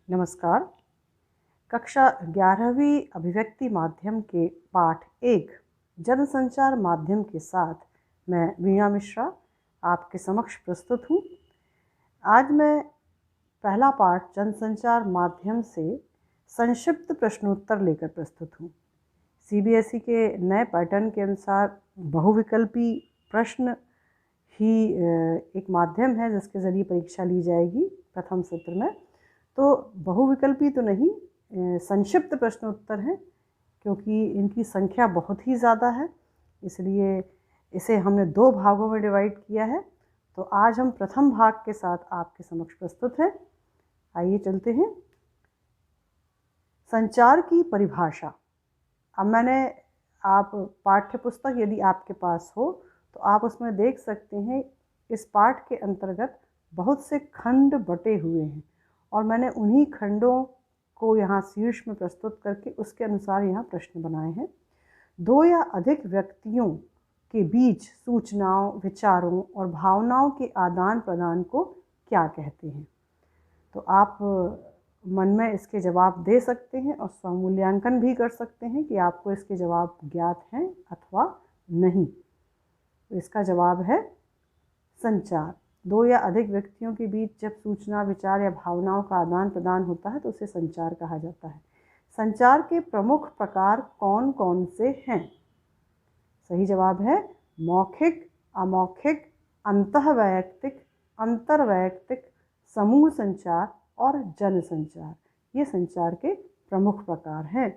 नमस्कार। कक्षा 11वीं अभिव्यक्ति माध्यम के पाठ 1 जनसंचार माध्यम के साथ मैं वीणा मिश्रा आपके समक्ष प्रस्तुत हूँ। आज मैं पहला पाठ जनसंचार माध्यम से संक्षिप्त प्रश्नोत्तर लेकर प्रस्तुत हूँ। सीबीएसई के नए पैटर्न के अनुसार बहुविकल्पी प्रश्न ही एक माध्यम है जिसके ज़रिए परीक्षा ली जाएगी प्रथम सत्र में। तो बहुविकल्पी तो नहीं, संक्षिप्त प्रश्नोत्तर हैं, क्योंकि इनकी संख्या बहुत ही ज़्यादा है, इसलिए इसे हमने 2 भागों में डिवाइड किया है। तो आज हम प्रथम भाग के साथ आपके समक्ष प्रस्तुत हैं। आइए चलते हैं। संचार की परिभाषा। अब मैंने आप पाठ्य पुस्तक यदि आपके पास हो तो आप उसमें देख सकते हैं, इस पाठ के अंतर्गत बहुत से खंड बटे हुए हैं और मैंने उन्हीं खंडों को यहाँ शीर्ष में प्रस्तुत करके उसके अनुसार यहाँ प्रश्न बनाए हैं। 2 या अधिक व्यक्तियों के बीच सूचनाओं, विचारों और भावनाओं के आदान प्रदान को क्या कहते हैं? तो आप मन में इसके जवाब दे सकते हैं और स्वमूल्यांकन भी कर सकते हैं कि आपको इसके जवाब ज्ञात हैं अथवा नहीं। तो इसका जवाब है संचार। 2 या अधिक व्यक्तियों के बीच जब सूचना, विचार या भावनाओं का आदान प्रदान होता है तो उसे संचार कहा जाता है। संचार के प्रमुख प्रकार कौन कौन से हैं? सही जवाब है मौखिक, अमौखिक, अंतःवैयक्तिक, अंतर्वैयक्तिक, समूह संचार और जन संचार। ये संचार के प्रमुख प्रकार हैं।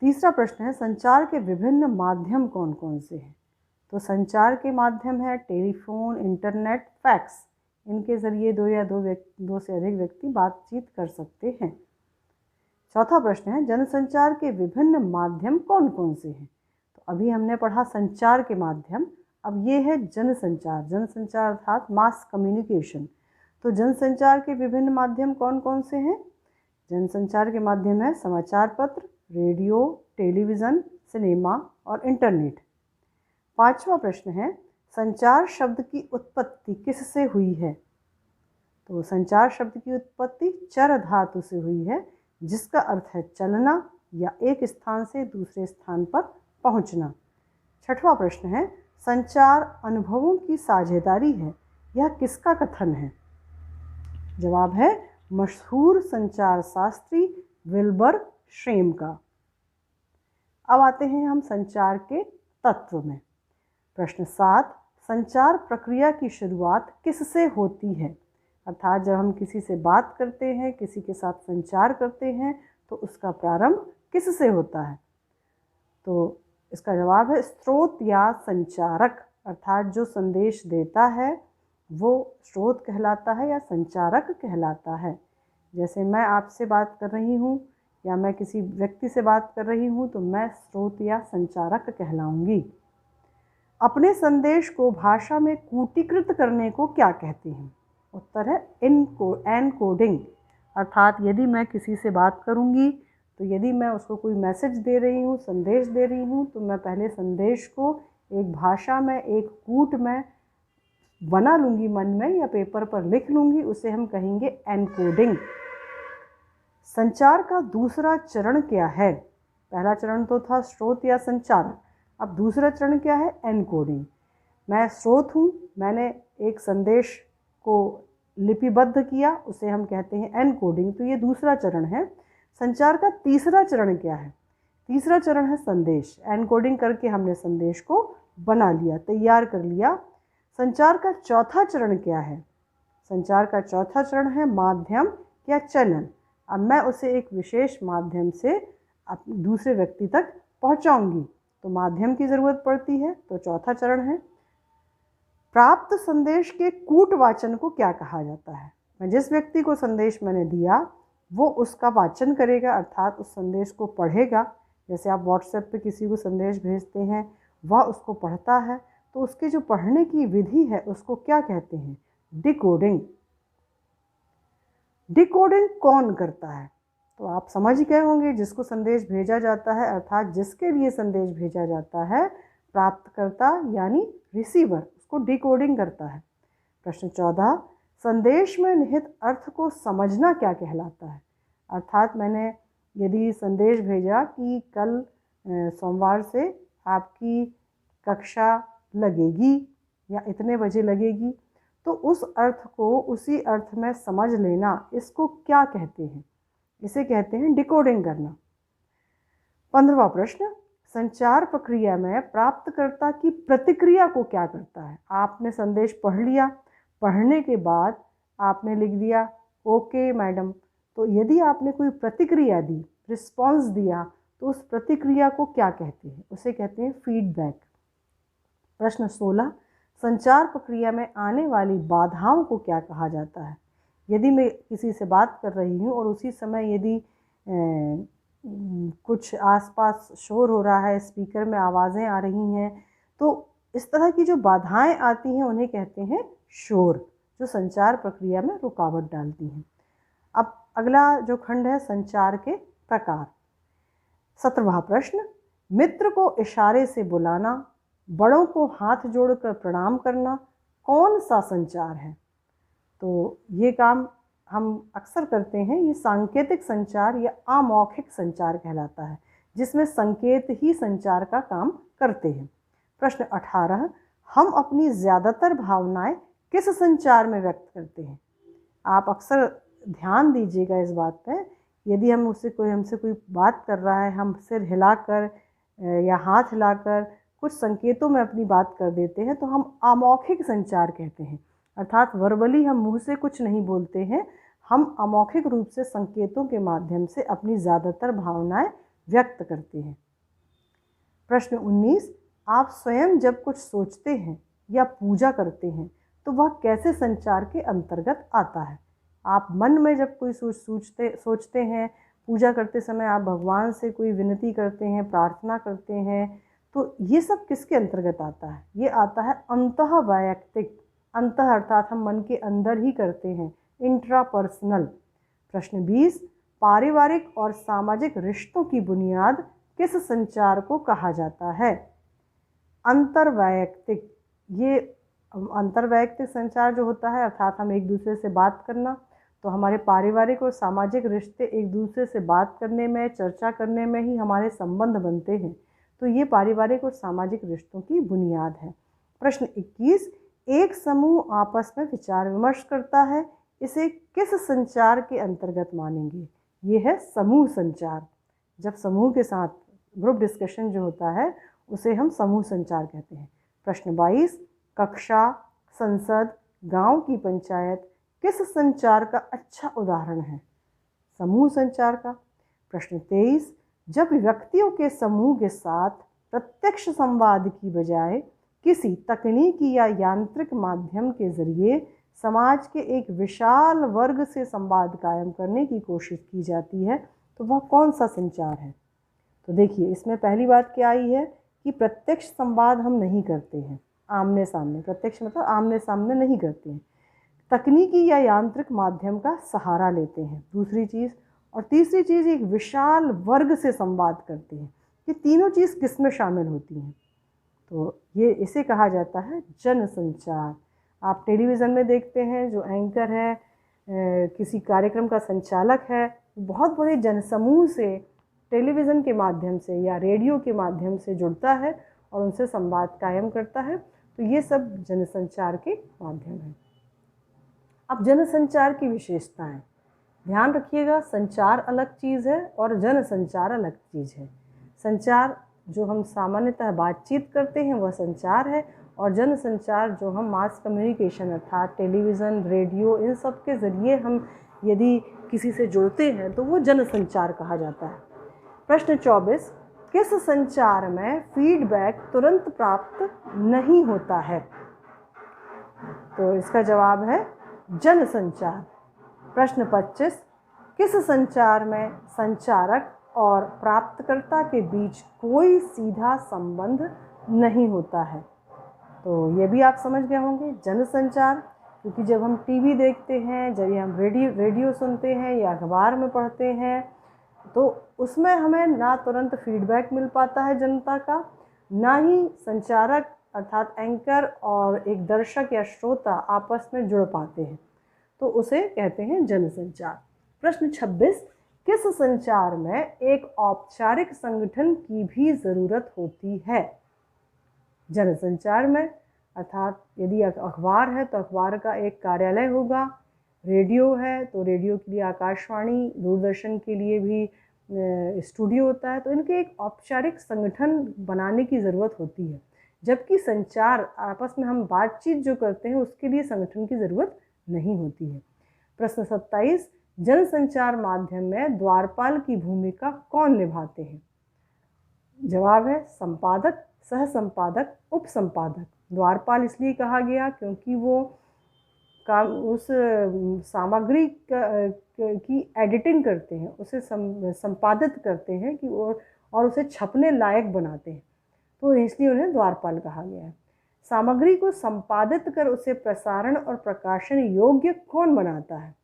तीसरा प्रश्न है, संचार के विभिन्न माध्यम कौन कौन से हैं? तो संचार के माध्यम है टेलीफोन, इंटरनेट, फैक्स। इनके ज़रिए 2 या 2 से अधिक व्यक्ति बातचीत कर सकते हैं। चौथा प्रश्न है, जनसंचार के विभिन्न माध्यम कौन कौन से हैं? तो अभी हमने पढ़ा संचार के माध्यम, अब ये है जनसंचार। जनसंचार अर्थात मास कम्युनिकेशन। तो जनसंचार के विभिन्न माध्यम कौन कौन से हैं? जनसंचार के माध्यम है समाचार पत्र, रेडियो, टेलीविज़न, सिनेमा और इंटरनेट। 5वां प्रश्न है, संचार शब्द की उत्पत्ति किससे हुई है? तो संचार शब्द की उत्पत्ति चर धातु से हुई है, जिसका अर्थ है चलना या एक स्थान से दूसरे स्थान पर पहुंचना। 6वां प्रश्न है, संचार अनुभवों की साझेदारी है, यह किसका कथन है? जवाब है मशहूर संचार शास्त्री विल्बर श्रेम का। अब आते हैं हम संचार के तत्व में। प्रश्न 7, संचार प्रक्रिया की शुरुआत किससे होती है? अर्थात जब हम किसी से बात करते हैं, किसी के साथ संचार करते हैं, तो उसका प्रारंभ किससे होता है? तो इसका जवाब है स्रोत या संचारक। अर्थात जो संदेश देता है वो स्रोत कहलाता है या संचारक कहलाता है। जैसे मैं आपसे बात कर रही हूँ या मैं किसी व्यक्ति से बात कर रही हूँ तो मैं स्रोत या संचारक कहलाऊंगी। अपने संदेश को भाषा में कूटीकृत करने को क्या कहते हैं? उत्तर है एनकोडिंग। अर्थात यदि मैं किसी से बात करूंगी तो यदि मैं उसको कोई मैसेज दे रही हूँ, संदेश दे रही हूँ, तो मैं पहले संदेश को एक भाषा में, एक कूट में बना लूँगी, मन में या पेपर पर लिख लूँगी, उसे हम कहेंगे एनकोडिंग। संचार का दूसरा चरण क्या है? पहला चरण तो था स्रोत या संचारक, अब दूसरा चरण क्या है? एनकोडिंग। मैं स्रोत हूँ, मैंने एक संदेश को लिपिबद्ध किया, उसे हम कहते हैं एनकोडिंग। तो ये दूसरा चरण है। संचार का तीसरा चरण क्या है? तीसरा चरण है संदेश। एनकोडिंग करके हमने संदेश को बना लिया, तैयार कर लिया। संचार का चौथा चरण क्या है? संचार का चौथा चरण है माध्यम या चैनल। अब मैं उसे एक विशेष माध्यम से दूसरे व्यक्ति तक पहुंचाऊंगी, तो माध्यम की ज़रूरत पड़ती है, तो चौथा चरण है। प्राप्त संदेश के कूटवाचन को क्या कहा जाता है? मैं जिस व्यक्ति को संदेश मैंने दिया वो उसका वाचन करेगा, अर्थात उस संदेश को पढ़ेगा। जैसे आप व्हाट्सएप पे किसी को संदेश भेजते हैं, वह उसको पढ़ता है, तो उसके जो पढ़ने की विधि है उसको क्या कहते हैं? डिकोडिंग। डिकोडिंग कौन करता है? तो आप समझ गए होंगे, जिसको संदेश भेजा जाता है, अर्थात जिसके लिए संदेश भेजा जाता है, प्राप्तकर्ता यानी रिसीवर, उसको डिकोडिंग करता है। प्रश्न 14, संदेश में निहित अर्थ को समझना क्या कहलाता है? अर्थात मैंने यदि संदेश भेजा कि कल सोमवार से आपकी कक्षा लगेगी या इतने बजे लगेगी, तो उस अर्थ को उसी अर्थ में समझ लेना, इसको क्या कहते हैं? इसे कहते हैं डिकोडिंग करना। 15वां प्रश्न, संचार प्रक्रिया में प्राप्तकर्ता की प्रतिक्रिया को क्या करता है? आपने संदेश पढ़ लिया, पढ़ने के बाद आपने लिख दिया ओके मैडम, तो यदि आपने कोई प्रतिक्रिया दी, रिस्पॉन्स दिया, तो उस प्रतिक्रिया को क्या कहते हैं? उसे कहते हैं फीडबैक। प्रश्न 16, संचार प्रक्रिया में आने वाली बाधाओं को क्या कहा जाता है? यदि मैं किसी से बात कर रही हूँ और उसी समय यदि कुछ आसपास शोर हो रहा है, स्पीकर में आवाज़ें आ रही हैं, तो इस तरह की जो बाधाएं आती हैं उन्हें कहते हैं शोर, जो संचार प्रक्रिया में रुकावट डालती हैं। अब अगला जो खंड है, संचार के प्रकार। 17वां प्रश्न, मित्र को इशारे से बुलाना, बड़ों को हाथ जोड़कर प्रणाम करना, कौन सा संचार है? तो ये काम हम अक्सर करते हैं। ये सांकेतिक संचार या अमौखिक संचार कहलाता है, जिसमें संकेत ही संचार का काम करते हैं। प्रश्न 18, हम अपनी ज़्यादातर भावनाएं किस संचार में व्यक्त करते हैं? आप अक्सर ध्यान दीजिएगा इस बात पे, यदि हमसे कोई बात कर रहा है, हम सिर हिलाकर या हाथ हिलाकर कुछ संकेतों में अपनी बात कर देते हैं, तो हम अमौखिक संचार कहते हैं। अर्थात वर्बली हम मुंह से कुछ नहीं बोलते हैं, हम अमौखिक रूप से संकेतों के माध्यम से अपनी ज़्यादातर भावनाएं व्यक्त करते हैं। प्रश्न 19, आप स्वयं जब कुछ सोचते हैं या पूजा करते हैं तो वह कैसे संचार के अंतर्गत आता है? आप मन में जब कोई सोचते हैं, पूजा करते समय आप भगवान से कोई विनती करते हैं, प्रार्थना करते हैं, तो ये सब किसके अंतर्गत आता है? ये आता है अंतः वैयक्तिक। अंतः अर्थात हम मन के अंदर ही करते हैं, इंट्रापर्सनल। प्रश्न 20, पारिवारिक और सामाजिक रिश्तों की बुनियाद किस संचार को कहा जाता है? अंतर्वैयक्तिक। ये अंतर्वैयक्तिक संचार जो होता है, अर्थात हम एक दूसरे से बात करना, तो हमारे पारिवारिक और सामाजिक रिश्ते एक दूसरे से बात करने में, चर्चा करने में ही हमारे संबंध बनते हैं, तो ये पारिवारिक और सामाजिक रिश्तों की बुनियाद है। प्रश्न 21, एक समूह आपस में विचार विमर्श करता है, इसे किस संचार के अंतर्गत मानेंगे? ये है समूह संचार। जब समूह के साथ ग्रुप डिस्कशन जो होता है, उसे हम समूह संचार कहते हैं। प्रश्न 22, कक्षा, संसद, गांव की पंचायत किस संचार का अच्छा उदाहरण है? समूह संचार का। प्रश्न 23, जब व्यक्तियों के समूह के साथ प्रत्यक्ष संवाद की बजाय किसी तकनीकी या यांत्रिक माध्यम के जरिए समाज के एक विशाल वर्ग से संवाद कायम करने की कोशिश की जाती है, तो वह कौन सा संचार है? तो देखिए, इसमें पहली बात क्या आई है कि प्रत्यक्ष संवाद हम नहीं करते हैं, आमने सामने। प्रत्यक्ष मतलब आमने सामने नहीं करते हैं, तकनीकी या यांत्रिक माध्यम का सहारा लेते हैं, दूसरी चीज़। और तीसरी चीज़, एक विशाल वर्ग से संवाद करते हैं। ये तीनों चीज़ किस में शामिल होती हैं? तो ये इसे कहा जाता है जनसंचार। आप टेलीविज़न में देखते हैं, जो एंकर है, किसी कार्यक्रम का संचालक है, बहुत बड़े जनसमूह से टेलीविज़न के माध्यम से या रेडियो के माध्यम से जुड़ता है और उनसे संवाद कायम करता है। तो ये सब जनसंचार के माध्यम हैं। अब जनसंचार की विशेषताएं, ध्यान रखिएगा, संचार अलग चीज़ है और जनसंचार अलग चीज़ है। संचार जो हम सामान्यतः बातचीत करते हैं वह संचार है, और जनसंचार जो हम मास कम्युनिकेशन अर्थात टेलीविज़न, रेडियो, इन सब के ज़रिए हम यदि किसी से जुड़ते हैं तो वो जनसंचार कहा जाता है। प्रश्न 24, किस संचार में फीडबैक तुरंत प्राप्त नहीं होता है? तो इसका जवाब है जनसंचार। प्रश्न 25, किस संचार में संचारक और प्राप्तकर्ता के बीच कोई सीधा संबंध नहीं होता है? तो ये भी आप समझ गए होंगे, जनसंचार। क्योंकि जब हम टीवी देखते हैं, जब हम रेडियो सुनते हैं या अखबार में पढ़ते हैं, तो उसमें हमें ना तुरंत फीडबैक मिल पाता है जनता का, ना ही संचारक अर्थात एंकर और एक दर्शक या श्रोता आपस में जुड़ पाते हैं। तो उसे कहते हैं जनसंचार। प्रश्न 26, किस संचार में एक औपचारिक संगठन की भी ज़रूरत होती है? जनसंचार में, अर्थात यदि अखबार है तो अखबार का एक कार्यालय होगा, रेडियो है तो रेडियो के लिए आकाशवाणी, दूरदर्शन के लिए भी स्टूडियो होता है, तो इनके एक औपचारिक संगठन बनाने की ज़रूरत होती है। जबकि संचार, आपस में हम बातचीत जो करते हैं, उसके लिए संगठन की ज़रूरत नहीं होती है। प्रश्न 27, जनसंचार माध्यम में द्वारपाल की भूमिका कौन निभाते हैं? जवाब है संपादक, सह संपादक, उप संपादक। द्वारपाल इसलिए कहा गया क्योंकि वो काम उस सामग्री की एडिटिंग करते हैं, उसे संपादित करते हैं कि और उसे छपने लायक बनाते हैं, तो इसलिए उन्हें द्वारपाल कहा गया है। सामग्री को संपादित कर उसे प्रसारण और प्रकाशन योग्य कौन बनाता है?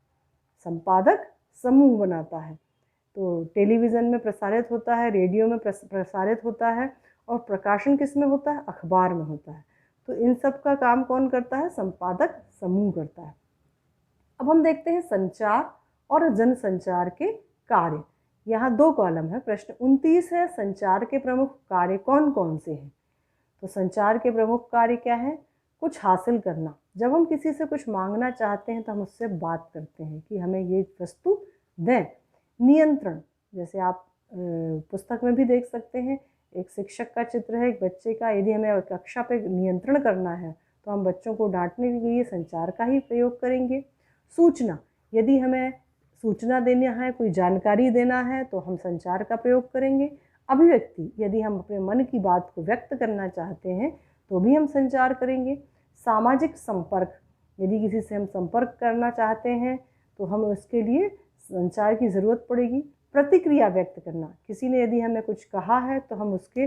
संपादक समूह बनाता है। तो टेलीविज़न में प्रसारित होता है, रेडियो में प्रसारित होता है, और प्रकाशन किस में होता है? अखबार में होता है। तो इन सब का काम कौन करता है? संपादक समूह करता है। अब हम देखते हैं संचार और जनसंचार के कार्य। यहाँ 2 कॉलम है। प्रश्न 29 है, संचार के प्रमुख कार्य कौन कौन से हैं? तो संचार के प्रमुख कार्य क्या हैं? कुछ हासिल करना। जब हम किसी से कुछ मांगना चाहते हैं तो हम उससे बात करते हैं कि हमें ये वस्तु दें। नियंत्रण, जैसे आप पुस्तक में भी देख सकते हैं, एक शिक्षक का चित्र है, एक बच्चे का। यदि हमें कक्षा पे नियंत्रण करना है तो हम बच्चों को डांटने के लिए संचार का ही प्रयोग करेंगे। सूचना, यदि हमें सूचना देना है, कोई जानकारी देना है, तो हम संचार का प्रयोग करेंगे। अभिव्यक्ति, यदि हम अपने मन की बात को व्यक्त करना चाहते हैं तो भी हम संचार करेंगे। सामाजिक संपर्क, यदि किसी से हम संपर्क करना चाहते हैं तो हम उसके लिए संचार की ज़रूरत पड़ेगी। प्रतिक्रिया व्यक्त करना, किसी ने यदि हमें कुछ कहा है तो हम उसके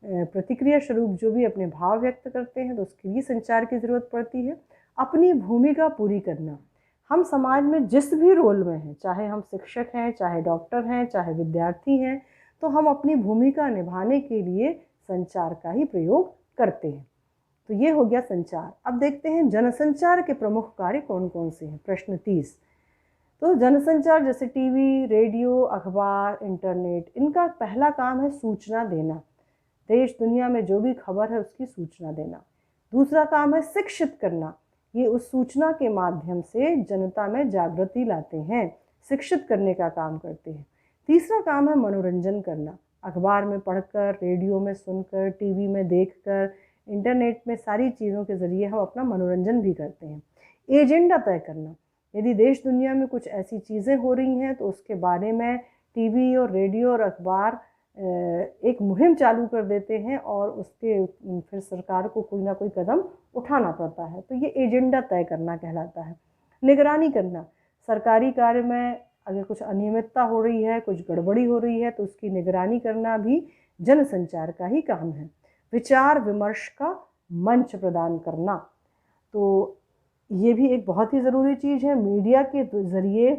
प्रतिक्रिया स्वरूप जो भी अपने भाव व्यक्त करते हैं, तो उसके लिए संचार की ज़रूरत पड़ती है। अपनी भूमिका पूरी करना, हम समाज में जिस भी रोल में हैं, चाहे हम शिक्षक हैं, चाहे डॉक्टर हैं, चाहे विद्यार्थी हैं, तो हम अपनी भूमिका निभाने के लिए संचार का ही प्रयोग करते हैं। तो ये हो गया संचार। अब देखते हैं जनसंचार के प्रमुख कार्य कौन कौन से हैं। प्रश्न 30, तो जनसंचार जैसे टीवी, रेडियो, अखबार, इंटरनेट, इनका पहला काम है सूचना देना। देश दुनिया में जो भी खबर है उसकी सूचना देना। दूसरा काम है शिक्षित करना, ये उस सूचना के माध्यम से जनता में जागृति लाते हैं, शिक्षित करने का काम करते हैं। तीसरा काम है मनोरंजन करना, अखबार में पढ़कर, रेडियो में सुनकर, टीवी में देखकर, इंटरनेट में सारी चीज़ों के ज़रिए हम अपना मनोरंजन भी करते हैं। एजेंडा तय करना, यदि देश दुनिया में कुछ ऐसी चीज़ें हो रही हैं तो उसके बारे में टीवी और रेडियो और अखबार एक मुहिम चालू कर देते हैं और उसके फिर सरकार को कोई ना कोई कदम उठाना पड़ता है, तो ये एजेंडा तय करना कहलाता है। निगरानी करना, सरकारी कार्य में अगर कुछ अनियमितता हो रही है, कुछ गड़बड़ी हो रही है, तो उसकी निगरानी करना भी जनसंचार का ही काम है। विचार विमर्श का मंच प्रदान करना, तो ये भी एक बहुत ही ज़रूरी चीज़ है। मीडिया के ज़रिए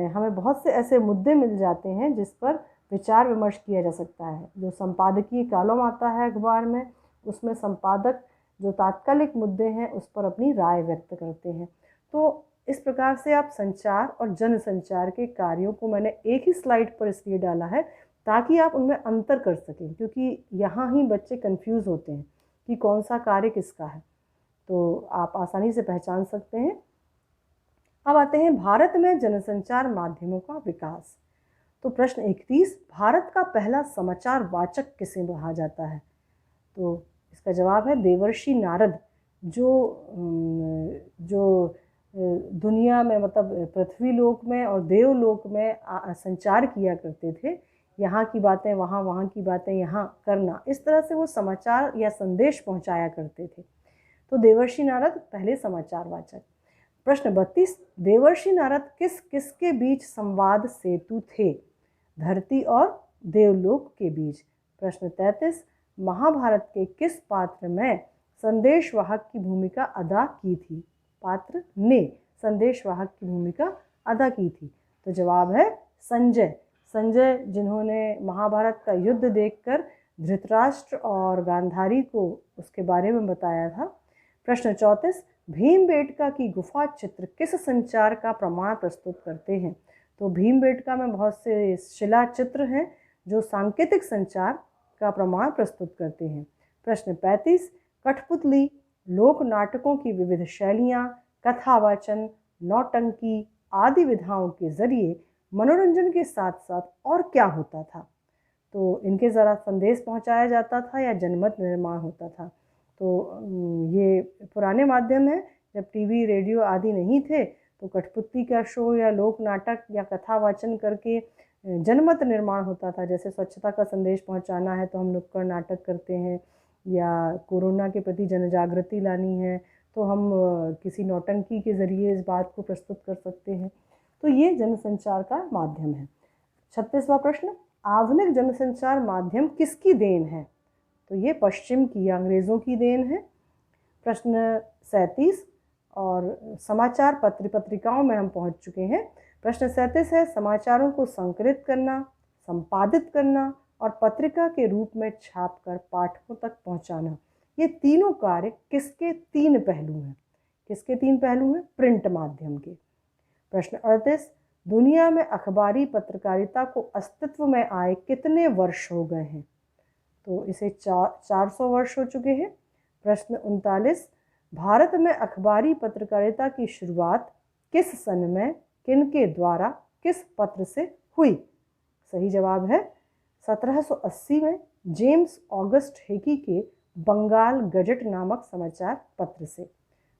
हमें बहुत से ऐसे मुद्दे मिल जाते हैं जिस पर विचार विमर्श किया जा सकता है। जो संपादकीय कॉलम आता है अखबार में, उसमें संपादक जो तात्कालिक मुद्दे हैं उस पर अपनी राय व्यक्त करते हैं। तो इस प्रकार से आप संचार और जनसंचार के कार्यों को मैंने एक ही स्लाइड पर इसलिए डाला है ताकि आप उनमें अंतर कर सकें, क्योंकि यहाँ ही बच्चे कंफ्यूज होते हैं कि कौन सा कार्य किसका है, तो आप आसानी से पहचान सकते हैं। अब आते हैं भारत में जनसंचार माध्यमों का विकास। तो प्रश्न 31, भारत का पहला समाचार वाचक किसे कहा जाता है? तो इसका जवाब है देवर्षि नारद, जो दुनिया में, मतलब पृथ्वी लोक में और देवलोक में संचार किया करते थे। यहाँ की बातें वहाँ, वहाँ की बातें यहाँ करना, इस तरह से वो समाचार या संदेश पहुँचाया करते थे। तो देवर्षि नारद पहले समाचार वाचक। प्रश्न 32, देवर्षि नारद किस किस के बीच संवाद सेतु थे? धरती और देवलोक के बीच। प्रश्न 33, महाभारत के किस पात्र में संदेशवाहक की भूमिका अदा की थी? पात्र ने संदेशवाहक की भूमिका अदा की थी। तो जवाब है संजय। संजय, जिन्होंने महाभारत का युद्ध देखकर धृतराष्ट्र और गांधारी को उसके बारे में बताया था। प्रश्न 34, भीमबेटका की गुफा चित्र किस संचार का प्रमाण प्रस्तुत करते हैं? तो भीमबेटका में बहुत से शिला चित्र हैं जो सांकेतिक संचार का प्रमाण प्रस्तुत करते हैं। प्रश्न 35, कठपुतली लोक नाटकों की विविध शैलियाँ, कथावाचन, नौटंकी आदि विधाओं के जरिए मनोरंजन के साथ साथ और क्या होता था? तो इनके ज़रा संदेश पहुंचाया जाता था या जनमत निर्माण होता था। तो ये पुराने माध्यम हैं, जब टीवी रेडियो आदि नहीं थे तो कठपुतली का शो या लोक नाटक या कथावाचन करके जनमत निर्माण होता था। जैसे स्वच्छता का संदेश पहुंचाना है तो हम नुक्कड़ नाटक करते हैं, या कोरोना के प्रति जनजागृति लानी है तो हम किसी नौटंकी के ज़रिए इस बात को प्रस्तुत कर सकते हैं। तो ये जनसंचार का माध्यम है। 36वां प्रश्न, आधुनिक जनसंचार माध्यम किसकी देन है? तो ये पश्चिम की, अंग्रेज़ों की देन है। प्रश्न 37, और समाचार पत्र पत्रिकाओं में हम पहुंच चुके हैं। प्रश्न 37 है, समाचारों को संकलित करना, संपादित करना और पत्रिका के रूप में छापकर पाठकों तक पहुंचाना, ये तीनों कार्य किसके तीन पहलू हैं? किसके तीन पहलू हैं? प्रिंट माध्यम के। प्रश्न 38, दुनिया में अखबारी पत्रकारिता को अस्तित्व में आए कितने वर्ष हो गए हैं? तो इसे 400 वर्ष हो चुके हैं। प्रश्न 39, भारत में अखबारी पत्रकारिता की शुरुआत किस सन में, किनके द्वारा, किस पत्र से हुई? सही जवाब है 1780 में जेम्स ऑगस्ट हिकी के बंगाल गजट नामक समाचार पत्र से।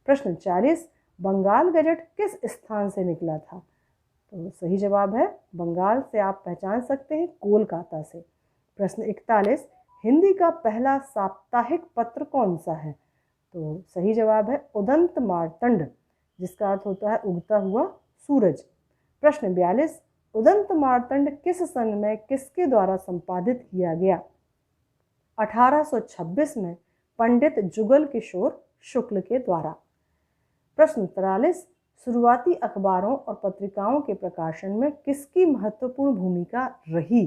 प्रश्न 40, बंगाल गजट किस स्थान से निकला था? तो सही जवाब है बंगाल से आप पहचान सकते हैं, कोलकाता से। प्रश्न 41, हिंदी का पहला साप्ताहिक पत्र कौन सा है? तो सही जवाब है उदंत मार्तंड, जिसका अर्थ होता है उगता हुआ सूरज। प्रश्न 42, उदंत मार्तंड किस सन में किसके द्वारा संपादित किया गया? 1826 में पंडित जुगल किशोर शुक्ल के द्वारा। प्रश्न 43, शुरुआती अखबारों और पत्रिकाओं के प्रकाशन में किसकी महत्वपूर्ण भूमिका रही?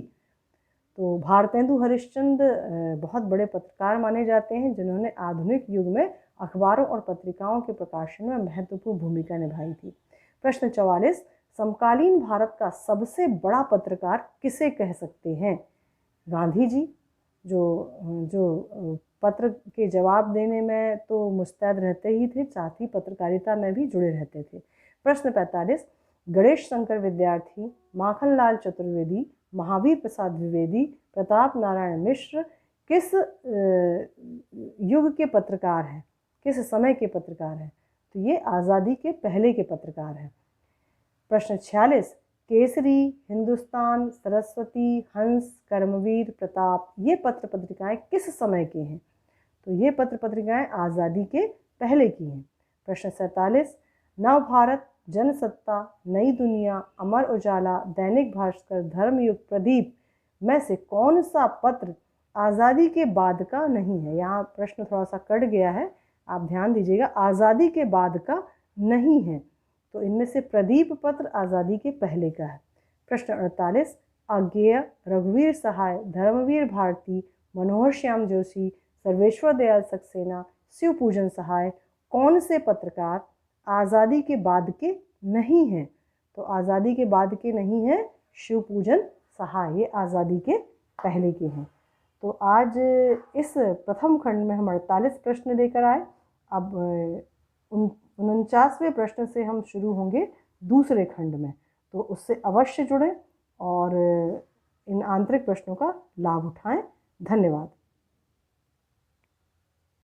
तो भारतेंदु हरिश्चंद्र बहुत बड़े पत्रकार माने जाते हैं, जिन्होंने आधुनिक युग में अखबारों और पत्रिकाओं के प्रकाशन में महत्वपूर्ण भूमिका निभाई थी। प्रश्न 44, समकालीन भारत का सबसे बड़ा पत्रकार किसे कह सकते हैं? गांधी जी, जो पत्र के जवाब देने में तो मुस्तैद रहते ही थे, साथ ही पत्रकारिता में भी जुड़े रहते थे। प्रश्न 45, गणेश शंकर विद्यार्थी, माखनलाल चतुर्वेदी, महावीर प्रसाद द्विवेदी, प्रताप नारायण मिश्र किस युग के पत्रकार हैं, किस समय के पत्रकार हैं? तो ये आज़ादी के पहले के पत्रकार हैं। प्रश्न 46, केसरी, हिंदुस्तान, सरस्वती, हंस, कर्मवीर, प्रताप, ये पत्र पत्रिकाएं किस समय के हैं? तो ये पत्र पत्रिकाएं आज़ादी के पहले की हैं। प्रश्न 47, नवभारत, जनसत्ता, नई दुनिया, अमर उजाला, दैनिक भास्कर, धर्मयुग, प्रदीप में से कौन सा पत्र आज़ादी के बाद का नहीं है? यहाँ प्रश्न थोड़ा सा कट गया है, आप ध्यान दीजिएगा, आज़ादी के बाद का नहीं है। तो इनमें से प्रदीप पत्र आज़ादी के पहले का है। प्रश्न 48, अज्ञेय, रघुवीर सहाय, धर्मवीर भारती, मनोहर श्याम जोशी, सर्वेश्वर दयाल सक्सेना, शिव पूजन सहाय कौन से पत्रकार आज़ादी के बाद के नहीं हैं? तो आज़ादी के बाद के नहीं हैं शिव पूजन सहाय, ये आज़ादी के पहले के हैं। तो आज इस प्रथम खंड में हम 48 प्रश्न लेकर आए। अब 49वें प्रश्न से हम शुरू होंगे दूसरे खंड में, तो उससे अवश्य जुड़ें और इन आंतरिक प्रश्नों का लाभ उठाएं। धन्यवाद।